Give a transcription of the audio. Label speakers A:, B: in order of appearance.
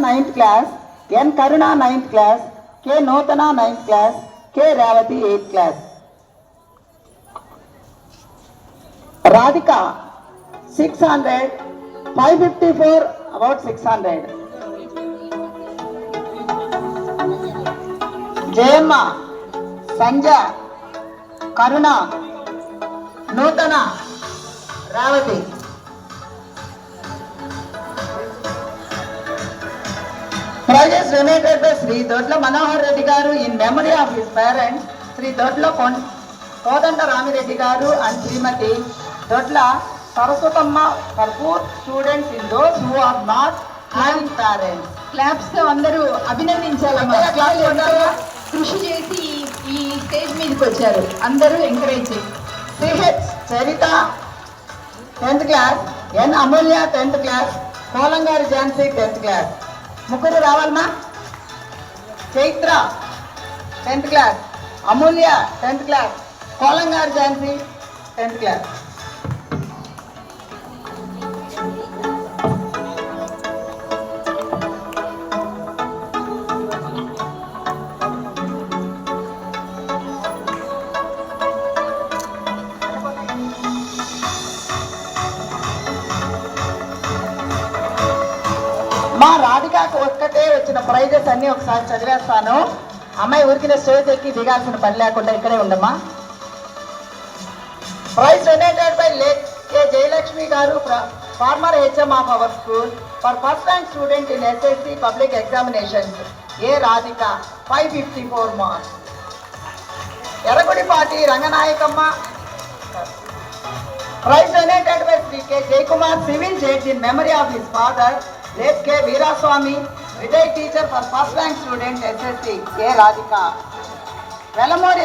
A: 9th class, N. Karuna 9th class, K. Notana 9th class, K. Ravati 8th class. Radhika 600, 554 about 600. Jayamma, Sanja, Karuna, Notana, Ravati. Prizes donated by Sri Dodla Manohar Reddy Garu in memory of his parents, Sri Dodla Kodanda Rami Reddy Garu and Srimati Dodla Saraswatamma for poor students in those who are not having parents.
B: Claps తో అందరూ అభినందించాలమ్మా. కృషి చేసి ఈ stage మీదకి వచ్చారు, అందరూ encourage చేసి.
A: CH Charita 10th class, N. Amulya 10th class, Kolangari Jansi 10th class. ముగ్గురు రావాలమ్మా. చైత్ర 10th class, అమూల్య 10th class, కోలంగారి Jhansi 10th class. మా రాధికాకు ఒక్కటే వచ్చిన ప్రైజెస్ అన్ని ఒకసారి చదివేస్తాను. అమ్మాయి ఊరికిన స్టేజ్ ఎక్కి దిగాల్సిన పని లేకుండా ఇక్కడే ఉండమ్మా. Prize donated by late K Jayalakshmi గారు, former HM of our school, for first rank student in SSC public examinations, A Radhika 554 marks. Erragudipati Ranganayakamma, prize donated by Shri K Jayakumar, civil judge in memory of his father Let K. Veeraswamy, retired teacher for first rank student SSC, A. Radhika. Velamuri